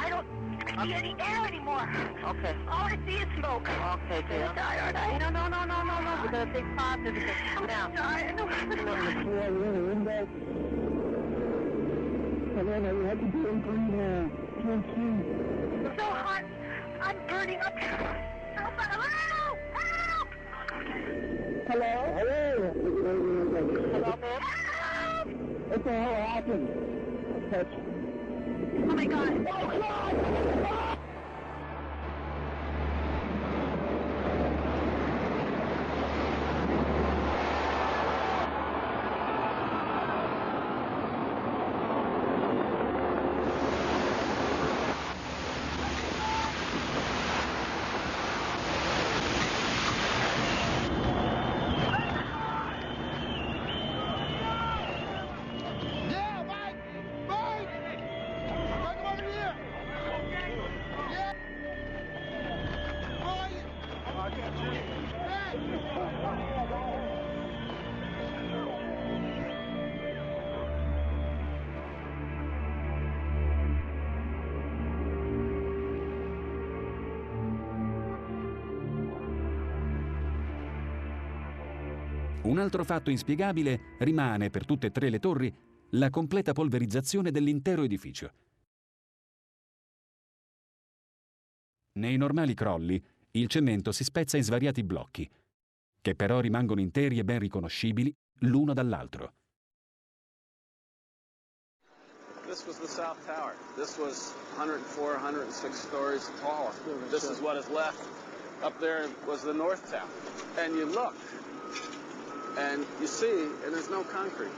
I don't see any air anymore. Okay. All I see is smoke. Okay, dear. I'm tired, aren't I? No. We're going to think positive because now. I'm tired. It's so hot. I'm burning up. Help! Help! Hello? Hello? Hello, ma'am? Help! What the hell happened? Oh my God. Oh, God! Un altro fatto inspiegabile rimane per tutte e tre le torri la completa polverizzazione dell'intero edificio. Nei normali crolli il cemento si spezza in svariati blocchi, che però rimangono interi e ben riconoscibili l'uno dall'altro. This was the South Tower. This was 104, 106 stories tall. This is what is left. Up there was the North Tower. And you look, and you see, and there's no concrete.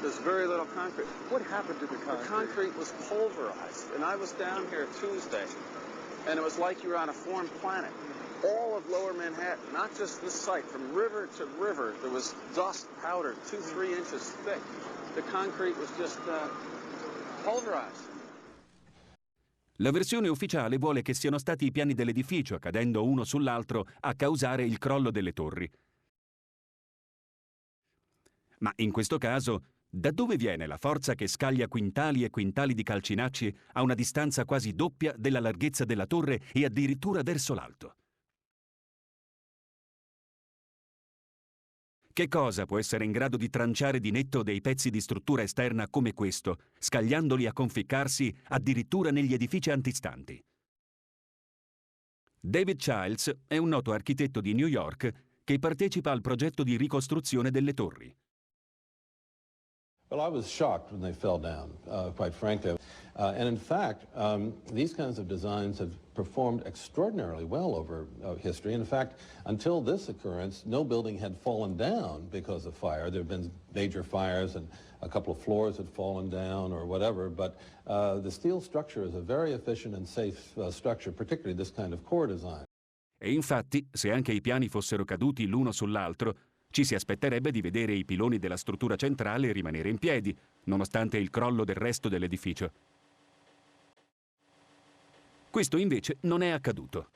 There's very little concrete. What happened to the concrete? The concrete was pulverized. And I was down here Tuesday, and it was like you were on a foreign planet. All of Lower Manhattan, not just this site, from river to river, there was dust powder 2-3 inches thick. The concrete was just pulverized. La versione ufficiale vuole che siano stati i piani dell'edificio, cadendo uno sull'altro, a causare il crollo delle torri. Ma in questo caso, da dove viene la forza che scaglia quintali e quintali di calcinacci a una distanza quasi doppia della larghezza della torre e addirittura verso l'alto? Che cosa può essere in grado di tranciare di netto dei pezzi di struttura esterna come questo, scagliandoli a conficcarsi addirittura negli edifici antistanti? David Childs è un noto architetto di New York che partecipa al progetto di ricostruzione delle torri. Well, I was shocked when they fell down, quite frankly. And in fact, these kinds of designs have performed extraordinarily well over history. In fact, until this occurrence, no building had fallen down because of fire. There have been major fires and a couple of floors had fallen down or whatever, but the steel structure is a very efficient and safe structure, particularly this kind of core design. E infatti, se anche i piani fossero caduti l'uno sull'altro, ci si aspetterebbe di vedere i piloni della struttura centrale rimanere in piedi, nonostante il crollo del resto dell'edificio. Questo invece non è accaduto.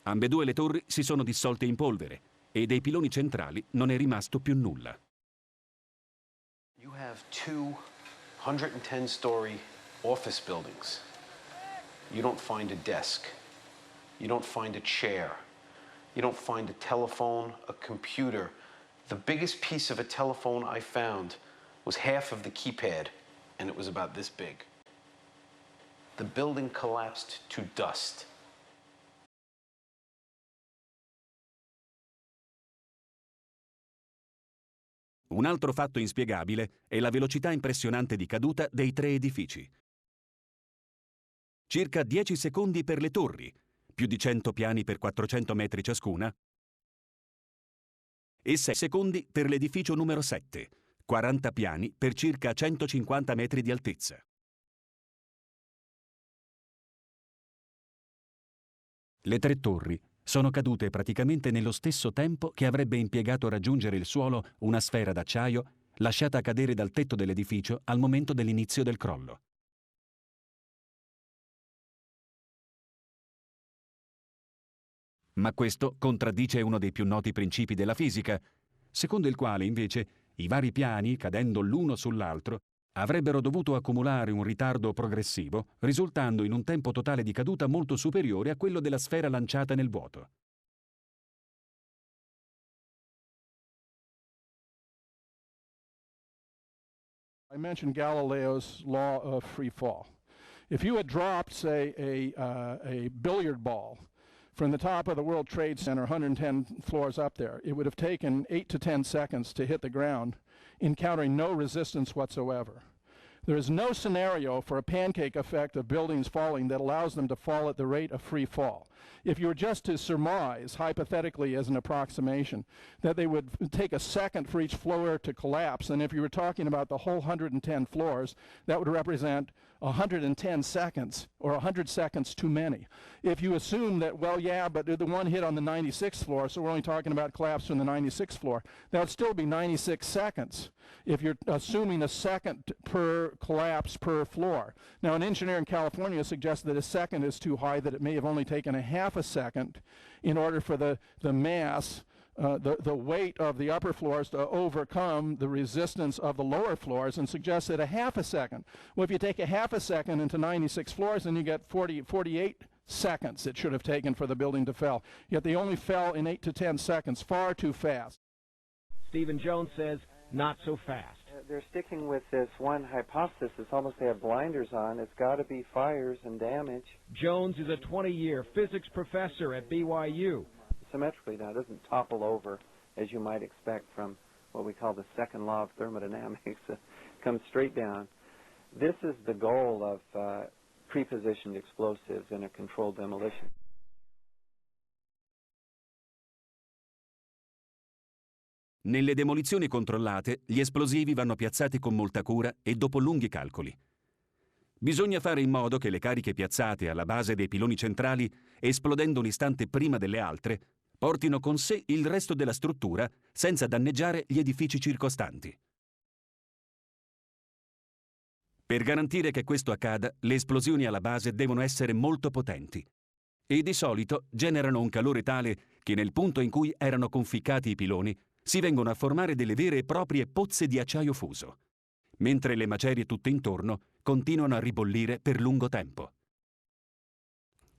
Ambedue le torri si sono dissolte in polvere e dei piloni centrali non è rimasto più nulla. You have two 110-story office buildings. You don't find a desk. You don't find a chair. You don't find a telephone, a computer. The biggest piece of a telephone I found was half of the keypad, and it was about this big. The building collapsed to dust. Un altro fatto inspiegabile è la velocità impressionante di caduta dei tre edifici. Circa 10 secondi per le torri, più di 100 piani per 400 metri ciascuna, e 6 secondi per l'edificio numero 7, 40 piani per circa 150 metri di altezza. Le tre torri sono cadute praticamente nello stesso tempo che avrebbe impiegato a raggiungere il suolo una sfera d'acciaio lasciata cadere dal tetto dell'edificio al momento dell'inizio del crollo. Ma questo contraddice uno dei più noti principi della fisica, secondo il quale, invece, i vari piani, cadendo l'uno sull'altro, avrebbero dovuto accumulare un ritardo progressivo, risultando in un tempo totale di caduta molto superiore a quello della sfera lanciata nel vuoto. I mentioned Galileo's law of free fall. If you had dropped, say, a billiard ball from the top of the World Trade Center, 110 floors up there, it would have taken 8 to 10 seconds to hit the ground, encountering no resistance whatsoever. There is no scenario for a pancake effect of buildings falling that allows them to fall at the rate of free fall. If you were just to surmise, hypothetically as an approximation, that they would take a second for each floor to collapse, and if you were talking about the whole 110 floors, that would represent 110 seconds, or 100 seconds too many. If you assume that, well, yeah, but the one hit on the 96th floor, so we're only talking about collapse from the 96th floor, that would still be 96 seconds if you're assuming a second per collapse per floor. Now, an engineer in California suggests that a second is too high, that it may have only taken a half a second in order for the mass, the weight of the upper floors to overcome the resistance of the lower floors, and suggests that a half a second. Well, if you take a half a second into 96 floors, then you get 48 seconds it should have taken for the building to fall. Yet they only fell in 8 to 10 seconds, far too fast. Stephen Jones says, not so fast. They're sticking with this one hypothesis. It's almost they have blinders on. It's got to be fires and damage. Jones is a 20-year physics professor at BYU. Symmetrically now, it doesn't topple over as you might expect from what we call the second law of thermodynamics. It comes straight down. This is the goal of pre-positioned explosives in a controlled demolition. Nelle demolizioni controllate, gli esplosivi vanno piazzati con molta cura e dopo lunghi calcoli. Bisogna fare in modo che le cariche piazzate alla base dei piloni centrali, esplodendo un istante prima delle altre, portino con sé il resto della struttura senza danneggiare gli edifici circostanti. Per garantire che questo accada, le esplosioni alla base devono essere molto potenti e di solito generano un calore tale che nel punto in cui erano conficcati i piloni si vengono a formare delle vere e proprie pozze di acciaio fuso, mentre le macerie tutte intorno continuano a ribollire per lungo tempo.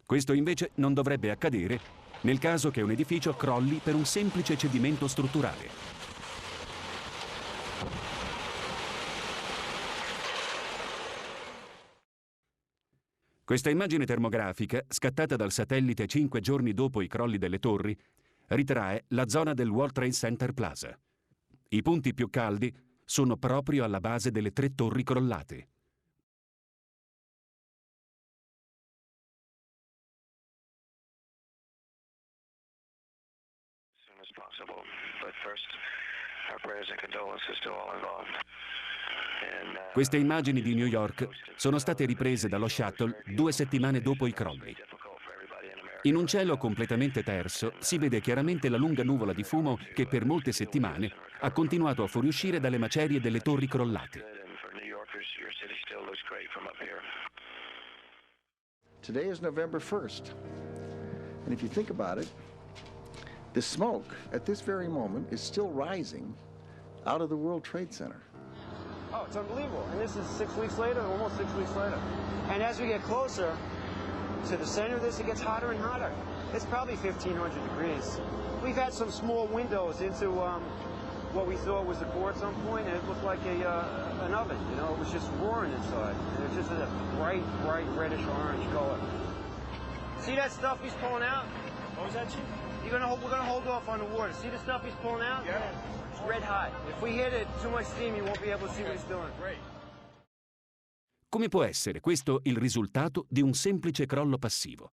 Questo invece non dovrebbe accadere nel caso che un edificio crolli per un semplice cedimento strutturale. Questa immagine termografica, scattata dal satellite 5 giorni dopo i crolli delle torri, ritrae la zona del World Trade Center Plaza. I punti più caldi sono proprio alla base delle 3 torri crollate. Queste immagini di New York sono state riprese dallo shuttle 2 settimane dopo i crolli. In un cielo completamente terso si vede chiaramente la lunga nuvola di fumo che per molte settimane ha continuato a fuoriuscire dalle macerie delle torri crollate. Today is November 1st. And if you think about it, the smoke at this very moment is still rising out of the World Trade Center. Oh, it's unbelievable. And this is 6 weeks later, almost 6 weeks later. And as we get closer to the center of this, it gets hotter and hotter. It's probably 1,500 degrees. We've had some small windows into what we thought was a core at some point, and it looked like an oven, you know, it was just roaring inside. And it's just a bright, bright reddish-orange color. See that stuff he's pulling out? What was that, Chief? We're gonna hold off on the water. See the stuff he's pulling out? Yeah. It's red hot. If we hit it too much steam, you won't be able to see what he's doing. Great. Come può essere questo il risultato di un semplice crollo passivo?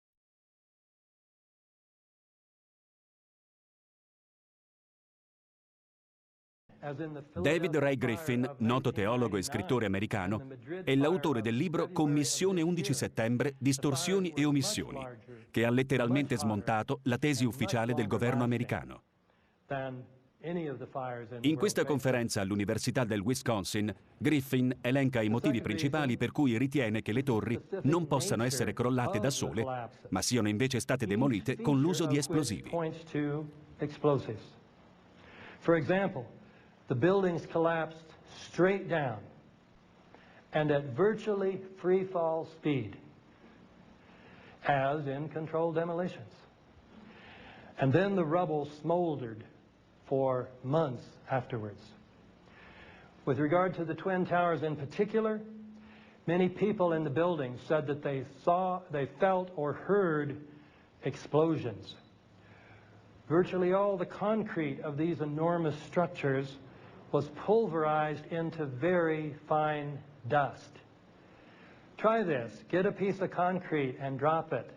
David Ray Griffin, noto teologo e scrittore americano, è l'autore del libro Commissione 11 settembre, distorsioni e omissioni, che ha letteralmente smontato la tesi ufficiale del governo americano. In questa conferenza all'Università del Wisconsin, Griffin elenca i motivi principali per cui ritiene che le torri non possano essere crollate da sole, ma siano invece state demolite con l'uso di esplosivi. For example, the buildings collapsed straight down and at virtually free fall speed, as in controlled demolitions. And then the rubble smoldered for months afterwards. With regard to the Twin Towers in particular, many people in the building said that they felt or heard explosions. Virtually all the concrete of these enormous structures was pulverized into very fine dust. Try this. Get a piece of concrete and drop it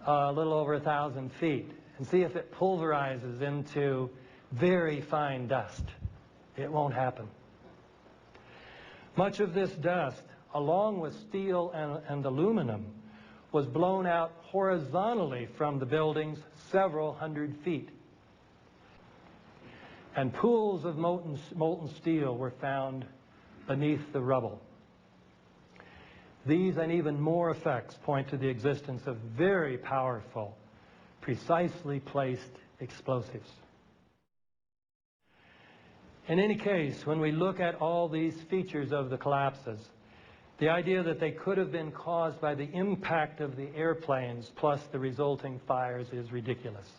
a little over 1,000 feet and see if it pulverizes into very fine dust. It won't happen. Much of this dust, along with steel and aluminum, was blown out horizontally from the buildings several hundred feet. And pools of molten steel were found beneath the rubble. These and even more effects point to the existence of very powerful, precisely placed explosives. In any case, when we look at all these features of the collapses, the idea that they could have been caused by the impact of the airplanes plus the resulting fires is ridiculous.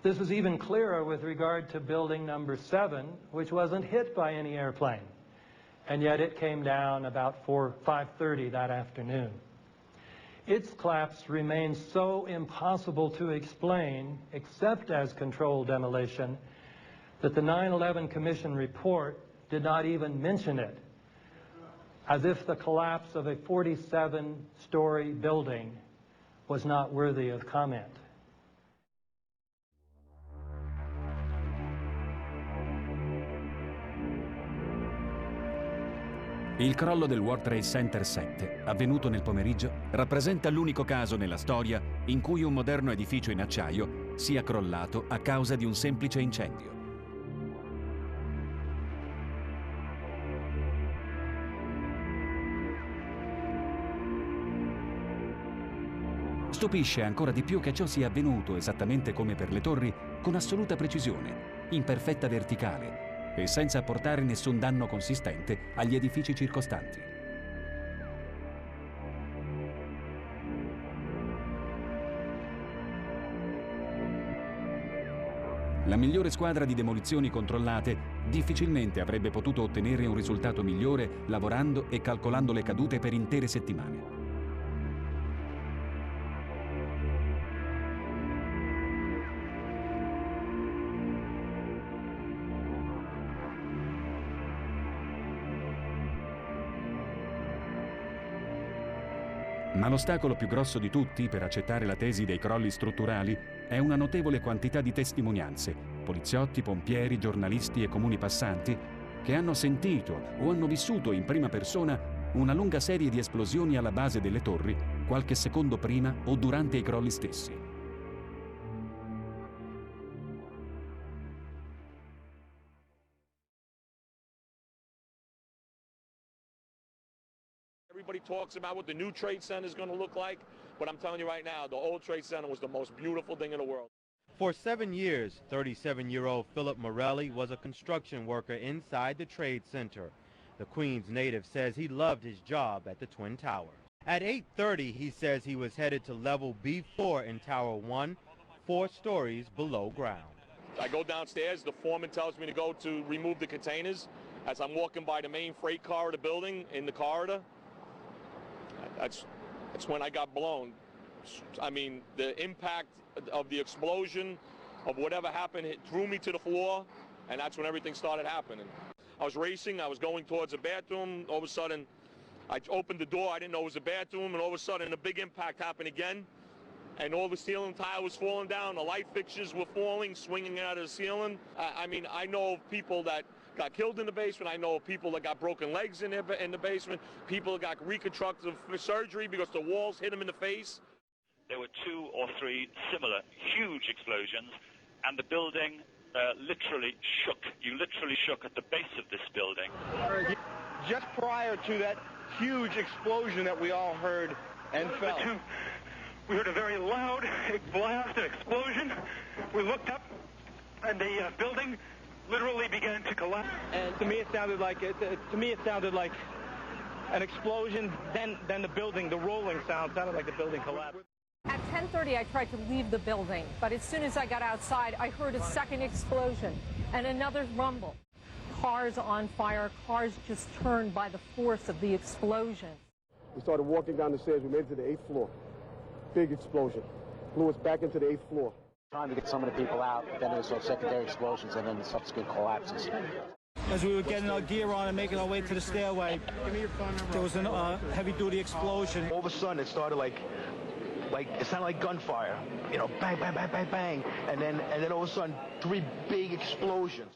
This is even clearer with regard to building number 7, which wasn't hit by any airplane, and yet it came down about 5:30 that afternoon. Its collapse remains so impossible to explain, except as controlled demolition, that the 9/11 Commission report did not even mention it, as if the collapse of a 47-story building was not worthy of comment. Il crollo del World Trade Center 7, avvenuto nel pomeriggio, rappresenta l'unico caso nella storia in cui un moderno edificio in acciaio sia crollato a causa di un semplice incendio. Stupisce ancora di più che ciò sia avvenuto, esattamente come per le torri, con assoluta precisione, in perfetta verticale, e senza apportare nessun danno consistente agli edifici circostanti. La migliore squadra di demolizioni controllate difficilmente avrebbe potuto ottenere un risultato migliore lavorando e calcolando le cadute per intere settimane. Ma l'ostacolo più grosso di tutti per accettare la tesi dei crolli strutturali è una notevole quantità di testimonianze, poliziotti, pompieri, giornalisti e comuni passanti, che hanno sentito o hanno vissuto in prima persona una lunga serie di esplosioni alla base delle torri, qualche secondo prima o durante i crolli stessi. Everybody talks about what the new Trade Center is going to look like, but I'm telling you right now, the old Trade Center was the most beautiful thing in the world. For 7 years, 37-year-old Philip Morelli was a construction worker inside the Trade Center. The Queens native says he loved his job at the Twin Towers. At 8:30, he says he was headed to level B4 in Tower 1, 4 stories below ground. I go downstairs, the foreman tells me to go to remove the containers. As I'm walking by the main freight car of the building, in the corridor, that's when I got blown. I mean, the impact of the explosion, of whatever happened, it threw me to the floor, and that's when everything started happening. I was racing, I was going towards the bathroom. All of a sudden, I opened the door, I didn't know it was a bathroom, and all of a sudden a big impact happened again, and all the ceiling tile was falling down, the light fixtures were falling, swinging out of the ceiling. I mean, I know of people that got killed in the basement. I know of people that got broken legs in the basement. People that got reconstructive surgery because the walls hit them in the face. There were 2 or 3 similar huge explosions, and the building literally shook. You literally shook at the base of this building. Just prior to that huge explosion that we all heard and felt. We heard a very loud blast and explosion. We looked up, and the building literally began to collapse. And to me, it sounded like an explosion, then the building, the rolling sound sounded like the building collapsed. At 10:30, I tried to leave the building, but as soon as I got outside, I heard a second explosion and another rumble. Cars on fire, cars just turned by the force of the explosion. We started walking down the stairs. We made it to the 8th floor. Big explosion. Blew us back into the 8th floor. Trying to get some of the people out, then there was those secondary explosions and then the subsequent collapses. As we were getting our gear on and making our way to the stairway, there was a heavy-duty explosion. All of a sudden, it started like it sounded like gunfire, you know, bang, bang, bang, bang, bang, and then all of a sudden, 3 big explosions.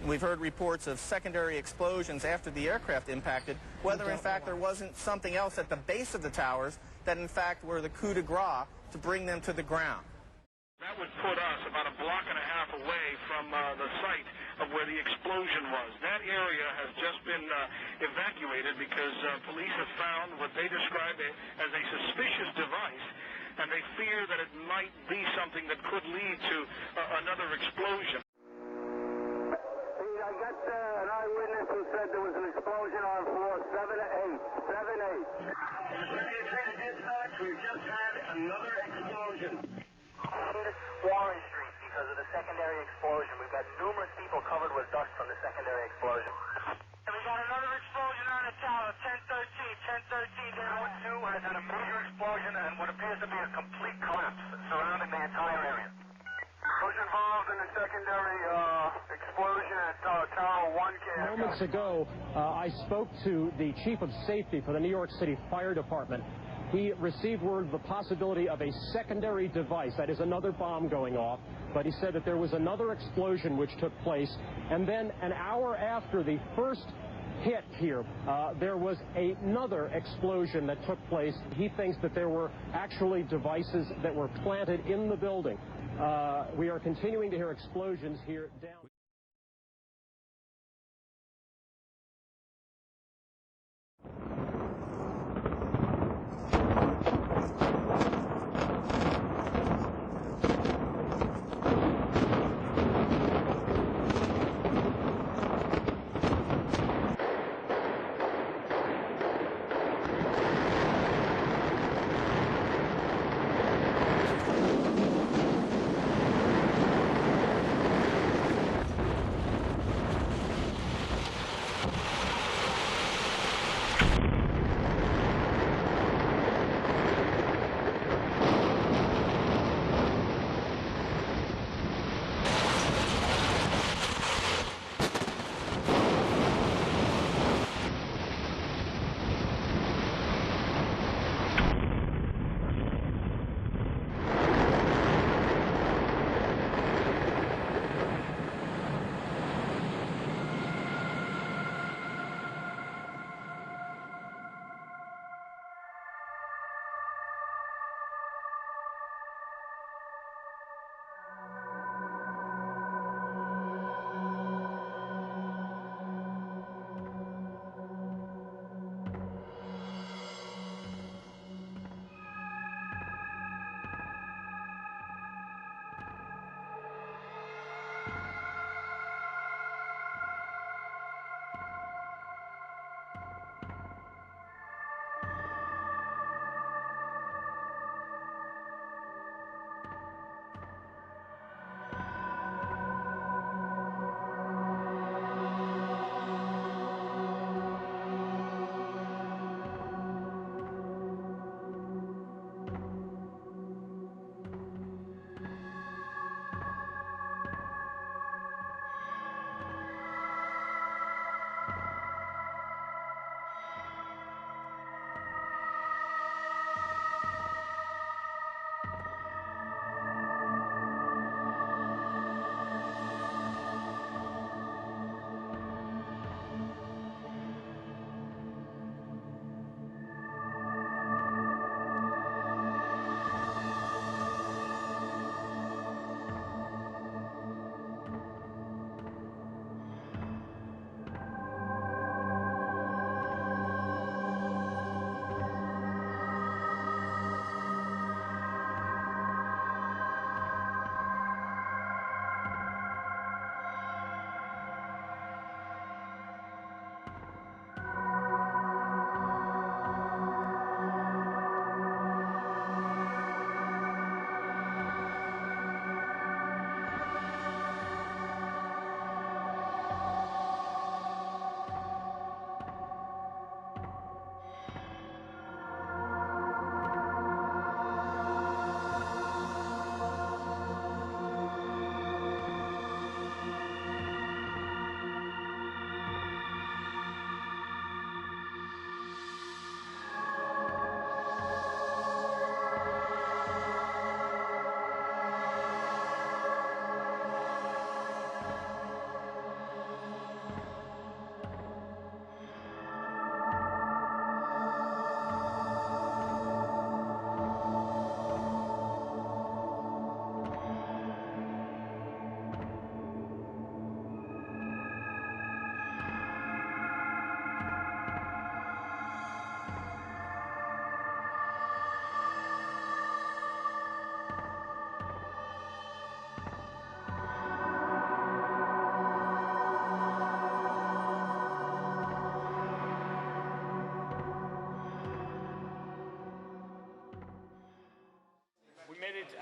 We've heard reports of secondary explosions after the aircraft impacted, whether in fact there wasn't something else at the base of the towers that in fact were the coup de grace to bring them to the ground. That would put us about a block and a half away from the site of where the explosion was. That area has just been evacuated because police have found what they describe as a suspicious device, and they fear that it might be something that could lead to another explosion. I got an eyewitness who said there was an explosion on floor 7 to 8. 7-8. We've just had another explosion. Warren Street because of the secondary explosion. We've got numerous people covered with dust from the secondary explosion. And we got another explosion on the tower, 1013. Tower 2 has had a major explosion and what appears to be a complete collapse surrounding the entire area. Who's involved in the secondary explosion at Tower 1? Moments ago, I spoke to the chief of safety for the New York City Fire Department. He received word of the possibility of a secondary device, that is another bomb going off, but he said that there was another explosion which took place, and then an hour after the first hit here, there was another explosion that took place. He thinks that there were actually devices that were planted in the building. We are continuing to hear explosions here down.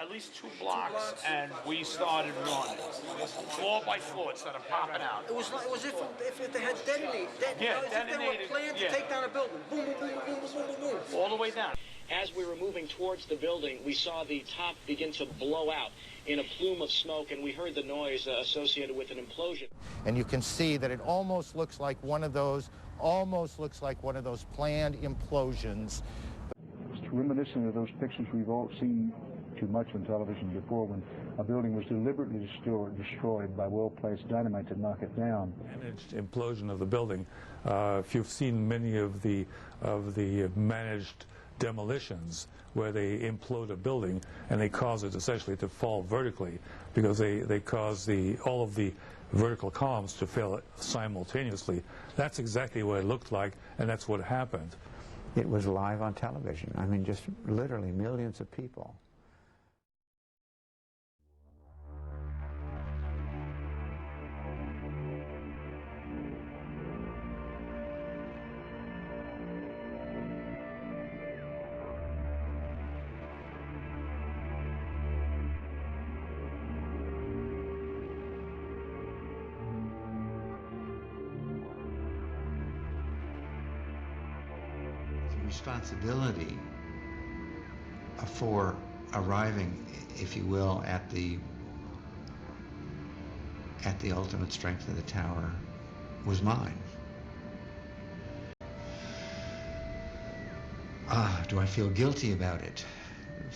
at least 2 blocks, and we started running, floor by floor, instead of popping out. It was if they had detonated. Yeah, if detonated. they were planned to take down a building. Boom, boom, boom, boom, boom, boom, boom, boom. All the way down. As we were moving towards the building, we saw the top begin to blow out in a plume of smoke, and we heard the noise associated with an implosion. And you can see that it almost looks like one of those planned implosions. It's reminiscent of those pictures we've all seen too much on television before, when a building was deliberately destroyed by well-placed dynamite to knock it down. Managed implosion of the building. If you've seen many of the managed demolitions where they implode a building and they cause it essentially to fall vertically, because they cause all of the vertical columns to fail simultaneously. That's exactly what it looked like, and that's what happened. It was live on television. I mean, just literally millions of people. Responsibility for arriving, if you will, at the ultimate strength of the tower was mine. Do I feel guilty about it,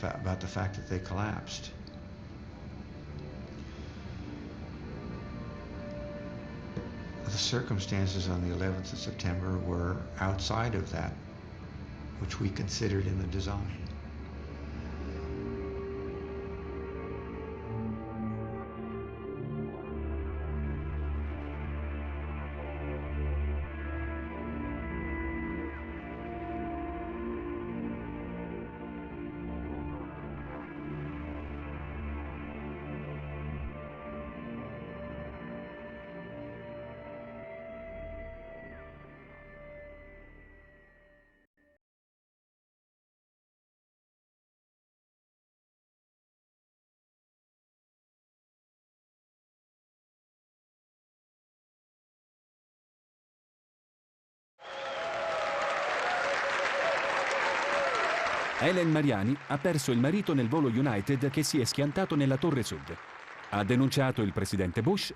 about the fact that they collapsed? The circumstances on the 11th of September were outside of that which we considered in the design. Helen Mariani ha perso il marito nel volo United che si è schiantato nella Torre Sud. Ha denunciato il presidente Bush,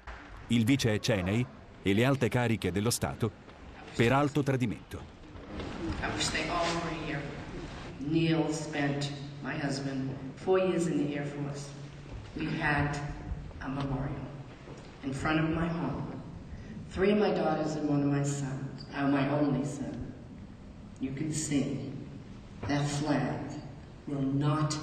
il vice Cheney e le alte cariche dello Stato per alto tradimento. I wish they all were here. Neil spent, my husband, 4 years in the Air Force. We had a memorial in front of my home. 3 of my daughters and 1 of my sons, my only son. You can see that flag will not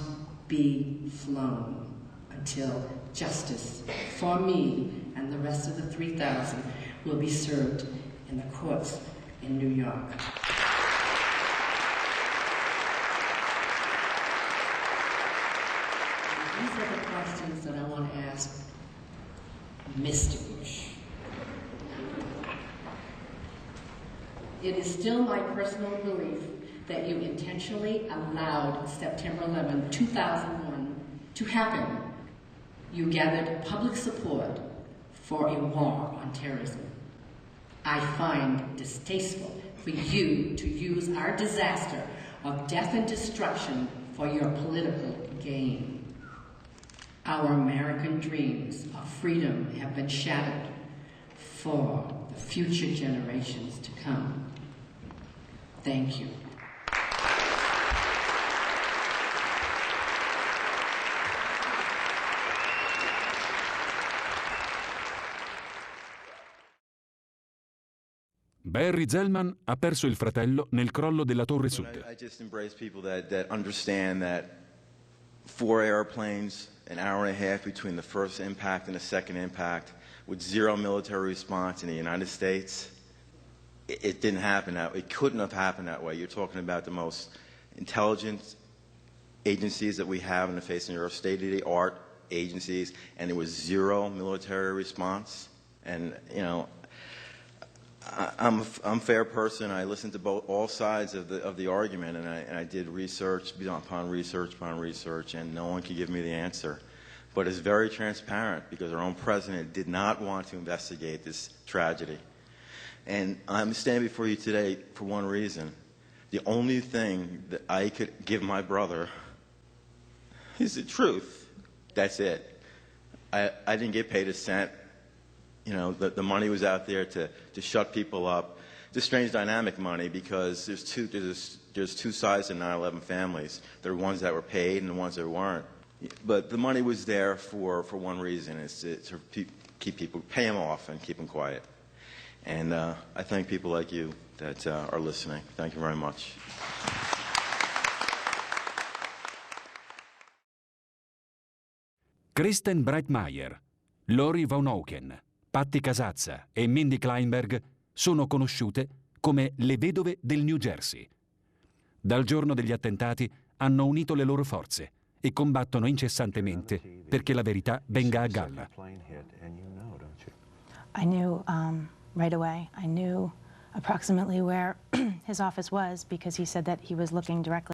be flown until justice for me and the rest of the 3,000 will be served in the courts in New York. These are the questions that I want to ask Mr. Bush. It is still my personal belief that you intentionally allowed September 11, 2001 to happen. You gathered public support for a war on terrorism. I find distasteful for you to use our disaster of death and destruction for your political gain. Our American dreams of freedom have been shattered for the future generations to come. Thank you. Barry Zellman ha perso il fratello nel crollo della Torre Sud. I just embrace people that understand that 4 airplanes, an hour and a half between the first impact and the second impact, with 0 military response in the United States, it didn't happen that way. It couldn't have happened that way. You're talking about the most intelligent agencies that we have in the face of Europe, state-of-the-art agencies, and there was 0 military response. And, you know, I'm a fair person. I listened to all sides of the argument, and I did research upon research, and no one could give me the answer. But it's very transparent because our own president did not want to investigate this tragedy. And I'm standing before you today for one reason. The only thing that I could give my brother is the truth. That's it. I didn't get paid a cent. You know, the money was out there to shut people up. It's a strange dynamic, money, because there's two sides to 9/11 families. There are ones that were paid and the ones that weren't. But the money was there for one reason: it's to keep people, pay them off and keep them quiet. And I thank people like you that are listening. Thank you very much. Kristen Breitmeyer, Lori Von Auken, Patti Casazza e Mindy Kleinberg sono conosciute come le vedove del New Jersey. Dal giorno degli attentati hanno unito le loro forze e combattono incessantemente perché la verità venga a galla. I knew right away. I knew approximately where his office was because he said that he was looking directly